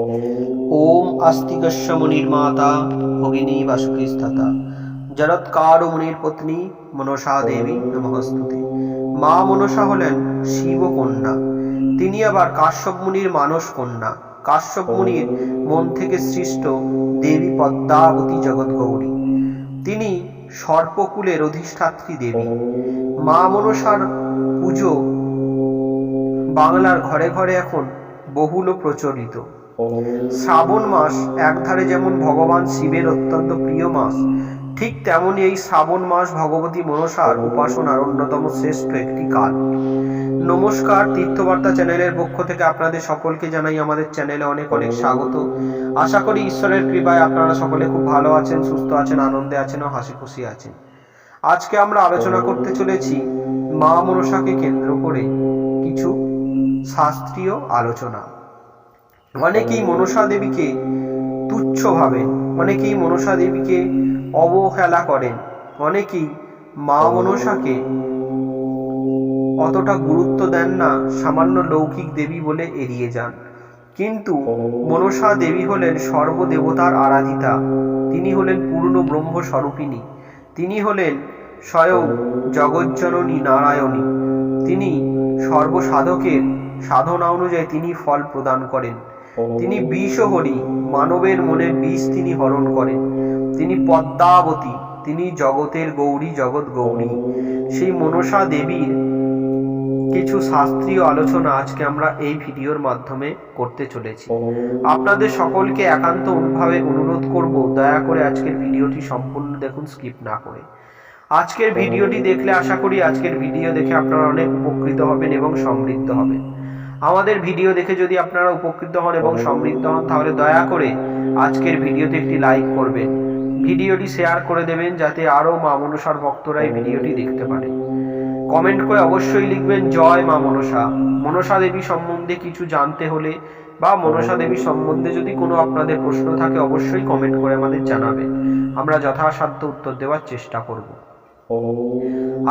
ओम आस्तिकस्य मुनिर्माता भगिनी वासुकीस्तथा जरत्कारो मुनिर पत्नी मनसा देवी नमस्तुते। মা মনসা হলেন শিব কন্যা। তিনি আবার কাশ্যপ মুনির মানস কন্যা। কাশ্যপ মুনির মন থেকে সৃষ্ট দেবী পদ্মাবতী জগৎগৌরী। তিনি সর্পকুলের অধিষ্ঠাত্রী দেবী। মা মনসার পুজো বাংলার ঘরে ঘরে এখন বহুল প্রচলিত। শ্রাবণ মাস একধারে যেমন ভগবান শিবের অত্যন্ত প্রিয় মাস, ঠিক তেমনি এই শ্রাবণ মাস ভগবতী মনসার উপাসনার অন্যতম শ্রেষ্ঠ একটি কাল। নমস্কার, তীর্থবার্তা চ্যানেলের পক্ষ থেকে আপনাদের সকলকে জানাই আমাদের চ্যানেলে অনেক অনেক স্বাগত। আশা করি ঈশ্বরের কৃপায় আপনারা সকলে খুব ভালো আছেন, সুস্থ আছেন, আনন্দে আছেন ও হাসি খুশি আছেন। আজকে আমরা আলোচনা করতে চলেছি মা মনসাকে কেন্দ্র করে কিছু শাস্ত্রীয় আলোচনা। অনেকেই মনসা দেবীকে তুচ্ছ ভাবেন, অনেকেই মনসা দেবীকে অবহেলা করেন, অনেকেই মা মনসাকে অতটা গুরুত্ব দেন না, সামান্য লৌকিক দেবী বলে এড়িয়ে যান। কিন্তু মনসা দেবী হলেন সর্বদেবতার আরাধিতা। তিনি হলেন পূর্ণ ব্রহ্ম স্বরূপিণী। তিনি হলেন স্বয়ং জগজ্জননী নারায়ণী। তিনি সর্বসাধকের সাধনা অনুযায়ী তিনি ফল প্রদান করেন। তিনি বিষহরি, মানবের মনের বিষ তিনি হরণ করেন। তিনি পদ্মাবতী, তিনি জগতের গৌরী, জগৎ গৌরী। সেই মনসা দেবীর কিছু শাস্ত্রীয় আলোচনা আজকে আমরা এই ভিডিওর মাধ্যমে করতে চলেছি। আপনাদের সকলকে একান্তভাবে অনুরোধ করব, দয়া করে আজকের ভিডিওটি সম্পূর্ণ দেখুন, স্কিপ না করে। আজকের ভিডিওটি দেখলে আশা করি আজকের ভিডিও দেখে আপনারা অনেক উপকৃত হবেন এবং সমৃদ্ধ হবেন। আমাদের ভিডিও দেখে যদি আপনারা উপকৃত হন এবং সমৃদ্ধ হন, তাহলে দয়া করে আজকের ভিডিওতে একটি লাইক করবেন, ভিডিওটি শেয়ার করে দেবেন, যাতে আরও মা মনসার ভক্তরা এই ভিডিওটি দেখতে পারে। কমেন্ট করে অবশ্যই লিখবেন জয় মা মনসা। মনসা দেবী সম্বন্ধে কিছু জানতে হলে বা মনসা দেবী সম্বন্ধে যদি কোনো আপনাদের প্রশ্ন থাকে, অবশ্যই কমেন্ট করে আমাদের জানাবেন। আমরা যথাসাধ্য উত্তর দেওয়ার চেষ্টা করব।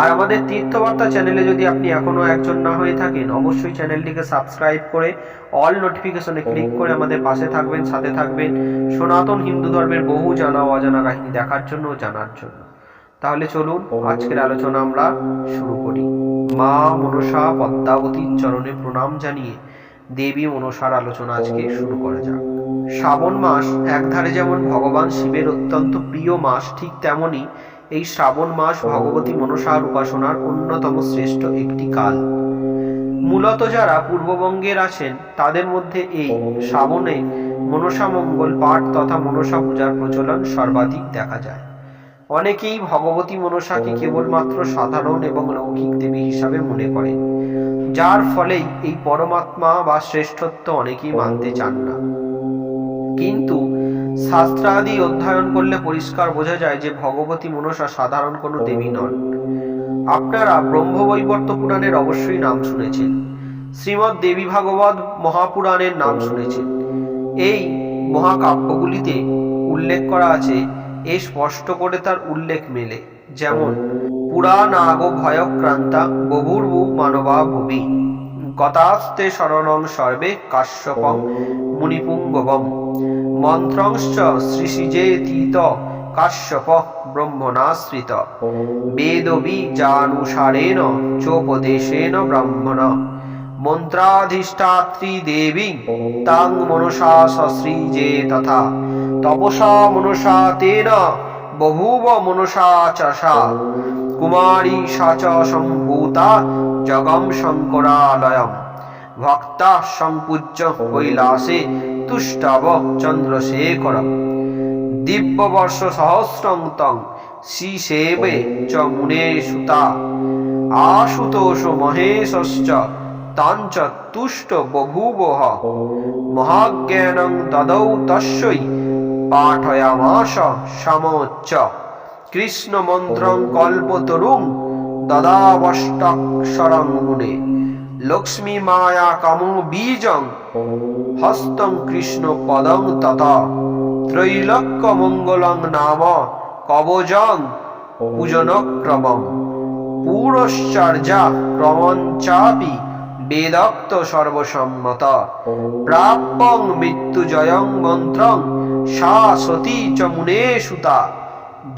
আর আমাদের তীর্থবার্তা চ্যানেলে যদি আপনি এখনো একজন না হয়ে থাকেন, অবশ্যই চ্যানেলটিকে সাবস্ক্রাইব করে অল নোটিফিকেশনে ক্লিক করে আমাদের পাশে থাকবেন, সাথে থাকবেন সনাতন হিন্দু ধর্মের বহু জানা অজানা কাহিনী দেখার জন্য ও জানার জন্য। তাহলে চলুন আজকের আলোচনা আমরা শুরু করি। মা মনসা পদ্মাবতীর চরণে প্রণাম জানিয়ে দেবী মনসার আলোচনা আজকে শুরু করা যাক। শ্রাবণ মাস একধারে যেমন ভগবান শিবের অত্যন্ত প্রিয় মাস, ঠিক তেমনি এই শ্রাবণ মাস ভগবতী মনসার উপাসনার অন্যতম শ্রেষ্ঠ একটি কাল। মূলত যারা পূর্ববঙ্গের আছেন তাদের মধ্যে এই শ্রাবণে মনসা মঙ্গল পাঠ তথা মনসা পূজার প্রচলন সর্বাধিক দেখা যায়। অনেকেই ভগবতী মনসাকে কেবলমাত্র সাধারণ এবং লৌকিক দেবী হিসাবে মনে করেন, যার ফলেই এই পরমাত্মা বা শ্রেষ্ঠত্ব অনেকেই মানতে চান না। কিন্তু শাস্ত্রাদি অধ্যয়ন করলে পরিষ্কার বোঝা যায় যে ভগবতী মনসা সাধারণ কোনো দেবী নন। আপনারা ব্রহ্মবৈবর্ত পুরাণের অবশ্যই নাম শুনেছেন, শ্রীমৎ দেবী ভাগবত মহাপুরাণের নাম শুনেছেন। এই মহাকাব্যগুলিতে উল্লেখ করা আছে, এই স্পষ্ট করে তার উল্লেখ মেলে। যেমন পুরাণাগ ভয়ক্রান্তা বভূর্ভু মানবা ভুবি গতাস্তে শরণং সর্বে কাশ্যপং মুনিপুঙ্গবম মন্ত্রংশ্চ শ্রীশিজেতীত কাশ্যপ ব্রহ্মণাশ্রিত বেদবীজানুসারেণ চোপদেশেন ব্রাহ্মণ মন্ত্রাধিষ্ঠাত্রী দেবী তাং মনসা সশ্রীজে তথা তপসা মনসা তেন বভূব মনসা চষা কুমারী সাচ সম্ভূতা জগম শঙ্করালয়ম ভক্তা সম্পূজ্য কৈলাসে তুষ্টব চন্দ্রশেখরম দিব্যবর্ষ সহস্রং তং শ্রীসেবে চ মুনে সুতা আশুতোষ মহেশশ্চ তাঞ্চ তুষ্ট বভূবঃ মহাজ্ঞানং দদৌ তস্যৈ পাঠয়ামাস সমোচ্চ কৃষ্ণ মন্ত্রং কল্পতরুং দদাবষ্টাক্ষরং মুনে লক্ষ্মী মায়া কামো বীজং হস্তং কৃষ্ণ পদং তথা ত্রৈলোক্য মঙ্গলং নাম কবজং পূজনক্রমম পুরশ্চর্যা ক্রমঞ্চাপি বেদক্ত সর্বসম্মত প্রাপ্যং মৃত্যুজয়ং মন্ত্রং সা সতী চ মুনে সুতা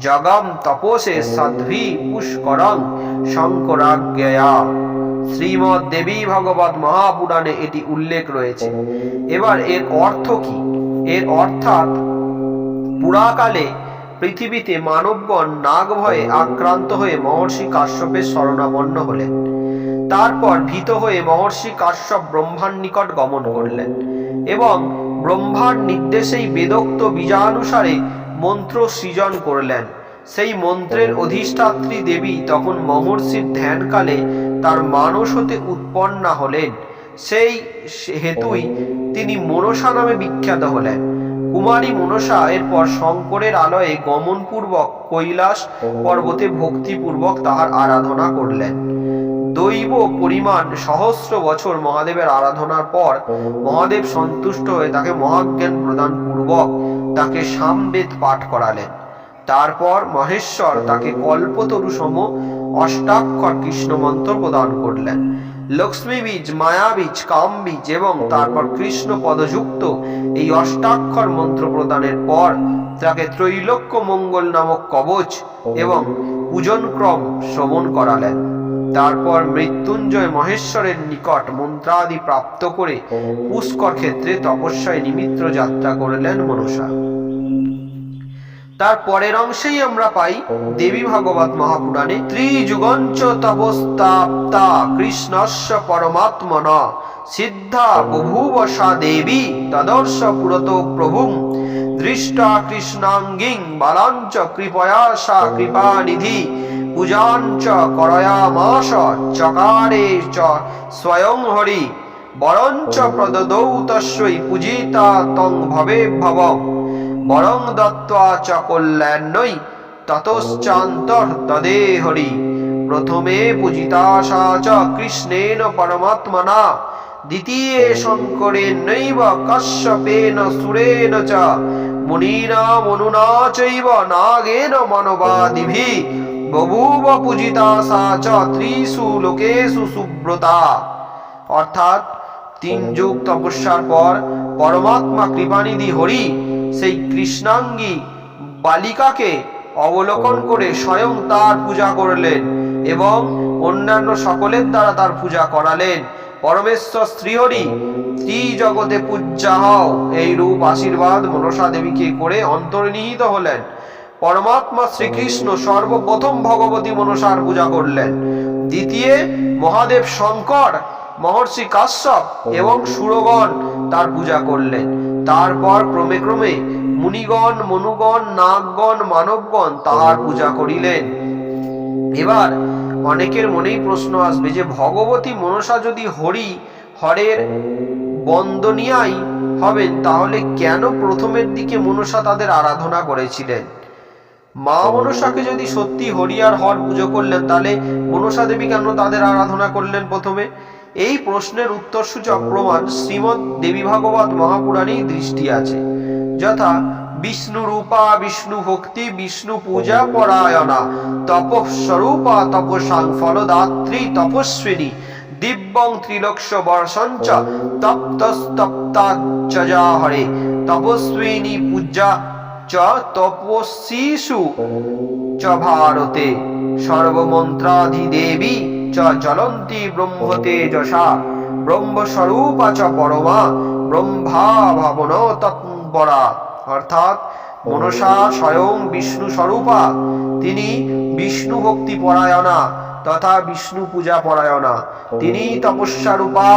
জগম তপসে সাধ্বী পুষ্করং শঙ্করাজ্ঞয়া। শ্রীমৎ দেবী ভগবত মহাপুরাণে এটি উল্লেখ রয়েছে। এবার এর অর্থ কি? এর অর্থাৎ পুরাকালে পৃথিবীতে মানবগণ নাগ ভয়ে আক্রান্ত হয়ে মহর্ষি কাশ্যপের শরণাপন্ন হলেন। তারপর ভীত হয়ে মহর্ষি কাশ্যপ ব্রহ্মার নিকট গমন করলেন এবং ব্রহ্মার নির্দেশেই বেদোক্ত বীজানুসারে মন্ত্র সৃজন করলেন। সেই মন্ত্রের অধিষ্ঠাত্রী দেবী তখন মহর্ষির ধ্যানকালে তার মানস হতে উৎপন্না হলেন। সেই হেতুই তিনি মনসা নামে বিখ্যাত হলেন। কুমারী মনসা এরপর শঙ্করের আলয়ে গমনপূর্বক কৈলাস পর্বতে ভক্তিপূর্বক তাহার আরাধনা করলেন। দৈব পরিমাণ সহস্র বছর মহাদেবের আরাধনার পর মহাদেব সন্তুষ্ট হয়ে তাকে মহাজ্ঞান প্রদান পূর্বক তাকে সামবেদ পাঠ করালেন। তারপর মহেশ্বর তাকে কল্পতরু সম অষ্টাক্ষর কৃষ্ণ মন্ত্র প্রদান করলেন। লক্ষ্মী বীজ, মায়া বীজ, কাম বীজ এবং তারপর কৃষ্ণ পদযুক্ত এই অষ্টাক্ষর মন্ত্র প্রদানের পর তাকে ত্রৈলোক্য মঙ্গল নামক কবচ এবং পূজনক্রম শ্রবণ করালেন। তারপর মৃত্যুঞ্জয় মহেশ্বরের নিকট মন্ত্রাদি প্রাপ্ত করে পুষ্কর ক্ষেত্রে তপস্যায় নিমিত্ত যাত্রা করলেন মনসা। তার পরের অংশেই আমরা পাই দেবী ভাগবত মহাপুরাণে ত্রিযুগঞ্চ তপস্তাপ্তা কৃষ্ণস্য পরমাত্মনা সিদ্ধা বভূব সা দেবী তদর্শ পুরত প্রভুম দৃষ্টা কৃষ্ণাঙ্গিং বালাঞ্চ কৃপয়া সা কৃপানিধি পূজাঞ্চ করয়ামাস চকারে চ স্বয়ং হরি বরঞ্চ প্রদদৌ তস্যৈ পূজিতা তং ভবে ভবং বরং দত্ত্বা চ কল্যাণৈ ততশ্চান্তর তদে হরি। প্রথমে পূজিতা সা চ কৃষ্ণেন পরমাত্মনা দ্বিতীয়ে শঙ্করেণৈব কশ্যপেন সুরেণ চ মুনীনামনুনা চৈব নাগেন মানবাদিভি বভূব পূজিতা সা চ ত্রিষু লোকেষু সুব্রতা। অর্থাৎ 3 যুগ তপস্যার পর পরমাত্মা কৃপানিধি হরি সেই কৃষ্ণাঙ্গী বালিকাকে অবলোকন করে স্বয়ং তার পূজা করলেন এবং অন্যান্য সকলের দ্বারা তার পূজা করালেন। পরমেশ্বর শ্রীহরি ত্রিজগতে পূজ্যা হও এই রূপ আশীর্বাদ মনসা দেবীকে করে অন্তর্নিহিত হলেন। পরমাত্মা শ্রীকৃষ্ণ সর্বপ্রথম ভগবতী মনসার পূজা করলেন। দ্বিতীয় মহাদেব শঙ্কর, মহর্ষি কাশ্যপ এবং সুরগণ তার পূজা করলেন। তারপর ক্রমে ক্রমে মুনিগণ, মনুগণ, নাগগণ, মানবগণ তাহার পূজা করিলেন। এবার অনেকের মনেই প্রশ্ন আসবে যে ভগবতী মনসা যদি হরের বন্দনিয়াই হবেন তাহলে কেন প্রথমের দিকে মনসা তাদের আরাধনা করেছিলেন? মা মনসাকে যদি সত্যি হরি আর হর পুজো করলেন তাহলে মনসা দেবী কেন তাদের আরাধনা করলেন প্রথমে? এই প্রশ্নের উত্তরসূচক প্রমাণ শ্রীমৎ দেবী ভাগবত মহাপুরাণেই দৃষ্টি আছে। যথা বিষ্ণু রূপা বিষ্ণু ভক্তি বিষ্ণু পূজা পরায়ণা তপস্বরূপা তপসাং ফলদাত্রী তপস্বিনী দিব্যং ত্রিলক্ষ বর্ষঞ্চ তপ্তস্তপ্তা হরে তপস্বিনী পূজা চ তপস্বীষু চ ভারতে সর্বমন্ত্রাধিদেবী চ জ্বলন্তি ব্রহ্মতেজসা ব্রহ্মস্বরূপা চ পরমা ব্রহ্মা ভাবন তৎপরা। অর্থাৎ মনসা স্বয়ং বিষ্ণু স্বরূপা, তিনি বিষ্ণু ভক্তি পরায়ণা তথা বিষ্ণু পূজা পরায়ণা, তিনি তপস্যা রূপা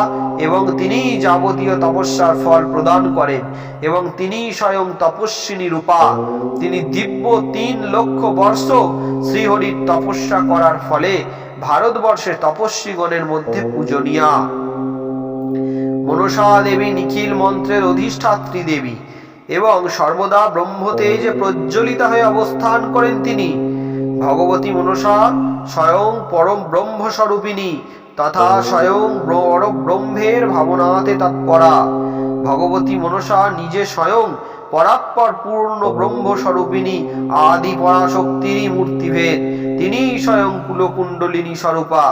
এবং তিনি যাবতীয় তপস্যার ফল প্রদান করেন এবং তিনি স্বয়ং তপস্বিনী রূপা। তিনি দিব্য 3 লক্ষ বর্ষ শ্রীহরির তপস্যা করার ফলে ভারতবর্ষের তপস্বীগণের মধ্যে পূজনীয়া। মনসা দেবী নিখিল মন্ত্রের অধিষ্ঠাত্রী দেবী এবং সর্বদা ব্রহ্মতেজে প্রজ্বলিত হয়ে অবস্থান করেন তিনি। ভগবতী মনসা স্বয়ং পরম ব্রহ্মস্বরূপিণী তথা স্বয়ং ব্রহ্মের ভাবনাতে তৎপরা। ভগবতী মনসা নিজে স্বয়ং পরাৎপর পূর্ণ ব্রহ্মস্বরূপিণী আদি পরাশক্তিরই মূর্তিভেদ। তিনি স্বয়ং কুলকুণ্ডলিনী স্বরূপা।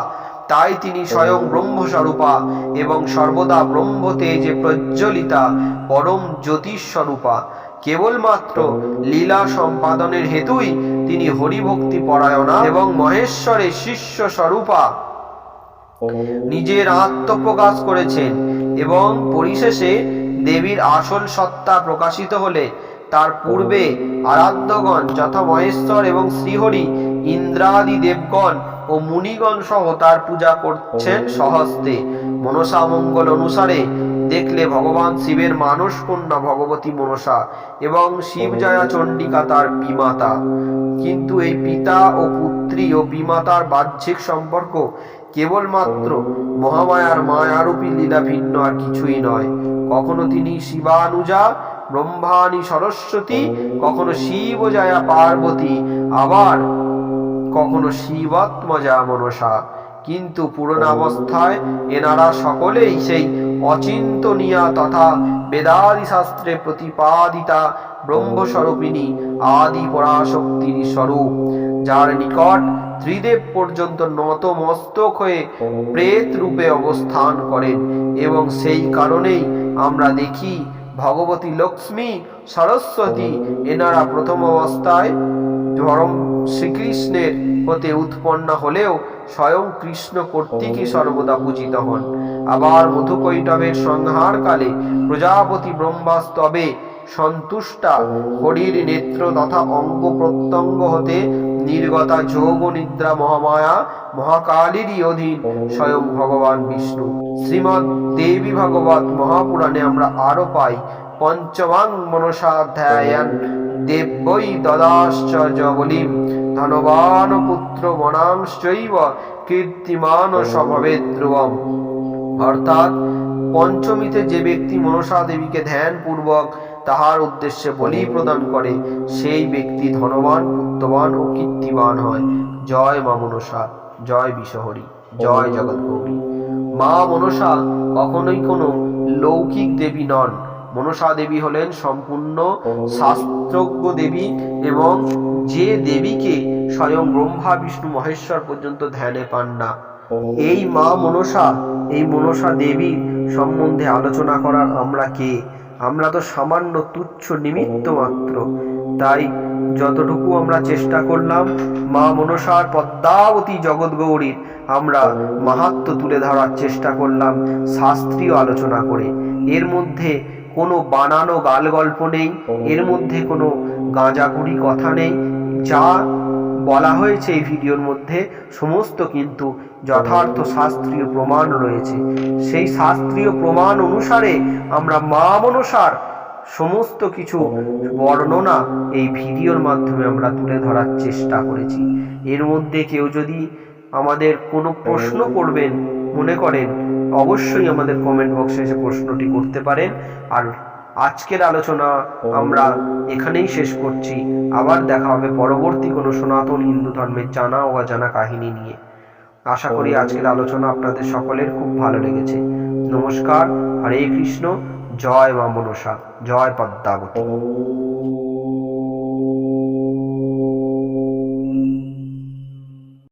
তাই তিনি স্বয়ং ব্রহ্মস্বরূপা এবং সর্বদা ব্রহ্ম তেজে প্রজ্বলিতা পরম জ্যোতিস্বরূপা। কেবলমাত্র লীলা সম্পাদনের হেতুই তিনি হরিভক্তি পরায়ণা এবং মহেশ্বরের শিষ্য স্বরূপা নিজের আত্মপ্রকাশ করেছেন। এবং পরিশেষে দেবীর আসল সত্তা প্রকাশিত হলে তার পূর্বে আরাধ্যগণ যথা মহেশ্বর এবং শ্রীহরি, ইন্দ্রাদি দেবগণ ও মুনিগণ সহ তার পূজা করছেন সহস্তে। মনসা মঙ্গল অনুসারে দেখলে ভগবান শিবের মানস কন্যা ভগবতী মনসা এবং শিবজয়া চণ্ডিকা তার বিমাতা। কিন্তু এই পিতা ও পুত্রী ও বিমাতার বাহ্যিক সম্পর্ক কেবলমাত্র মহামায়ার মায়ারূপী লীলা, ভিন্ন আর কিছুই নয়। কখনো তিনি শিবানুজা ব্রহ্মাণী সরস্বতী, কখনো শিবজয়া পার্বতী, আবার কখনো শিবাত্মজা মনসা। কিন্তু পূর্ণাবস্থায় এনারা সকলেই সেই অচিন্তনীয়া তথা বেদাদি শাস্ত্রে প্রতিপাদিতা ব্রহ্মস্বরূপিণী আদি পরাশক্তির স্বরূপ, যার নিকট ত্রিদেব পর্যন্ত নত মস্তক হয়ে প্রেত রূপে অবস্থান করেন। এবং সেই কারণেই আমরা দেখি ভগবতী লক্ষ্মী, সরস্বতী এনারা প্রথম অবস্থায় ধরম শ্রীকৃষ্ণের হতে উৎপন্ন হলেও স্বয়ং কৃষ্ণ কর্তৃকই সর্বদা পূজিত হন। আবার মধুকৈটবের সংহারকালে প্রজাপতি ব্রহ্মাস্তবে সন্তুষ্টা হরির নেত্র তথা অঙ্গ প্রত্যঙ্গ হতে নির্গতা যোগ নিদ্রা মহামায়া মহাকালীরই অধীন স্বয়ং ভগবান বিষ্ণু। শ্রীমদ্ দেবী ভাগবত মহাপুরাণে আমরা আরো পাই, পঞ্চমাং মনসাধ্যায়ান দেবৈ দদাশ্চর্য বলিম ধনবান পুত্র বনাংশ্চৈব কীর্তিমান স্বভাবের ধ্রুবম। অর্থাৎ পঞ্চমীতে যে ব্যক্তি মনসা দেবীকে ধ্যান পূর্বক তাহার উদ্দেশ্যে বলি প্রদান করে, সেই ব্যক্তি ধনবান, পুত্রবান ও কীর্তিবান হয়। জয় মা মনসা, জয় বিশ্বহরি, জয় জগৎগৌরী। মা মনসা কখনোই কোনো লৌকিক দেবী নন। মনসা দেবী হলেন সম্পূর্ণ শাস্ত্রজ্ঞ দেবী, এবং যে দেবীকে স্বয়ং ব্রহ্মা বিষ্ণু মহেশ্বর পর্যন্ত ধ্যানে পান না। এই মা মনসা, এই মনসা দেবীর সম্বন্ধে আলোচনা করার আমরা কে? আমরা তো সামান্য তুচ্ছ নিমিত্ত মাত্র। তাই যতটুকু আমরা চেষ্টা করলাম মা মনসার পদ্মাবতী জগৎগৌরীর আমরা মাহাত্ম্য তুলে ধরার চেষ্টা করলাম শাস্ত্রীয় আলোচনা করে। এর মধ্যে কোনো বানানো গাল গল্প নেই, এর মধ্যে কোনো গাঁজাগুড়ি কথা নেই। যা বলা হয়েছে এই ভিডিওর মধ্যে সমস্ত কিন্তু যথার্থ শাস্ত্রীয় প্রমাণ রয়েছে। সেই শাস্ত্রীয় প্রমাণ অনুসারে আমরা মা মনসার সমস্ত কিছু বর্ণনা এই ভিডিওর মাধ্যমে আমরা তুলে ধরার চেষ্টা করেছি। এর মধ্যে কেউ যদি আমাদের কোনো প্রশ্ন করবেন মনে করেন, অবশ্যই আমাদের কমেন্ট বক্সে এসে প্রশ্নটি করতে পারেন। আর আজকের আলোচনা আমরা এখানেই শেষ করছি। আবার দেখা হবে পরবর্তী কোনো সনাতন হিন্দু ধর্মের জানা ও অজানা কাহিনী নিয়ে। আশা করি আজকের আলোচনা আপনাদের সকলের খুব ভালো লেগেছে। নমস্কার, হরে কৃষ্ণ, জয় মা মনসা, জয় পদ্মাবতী।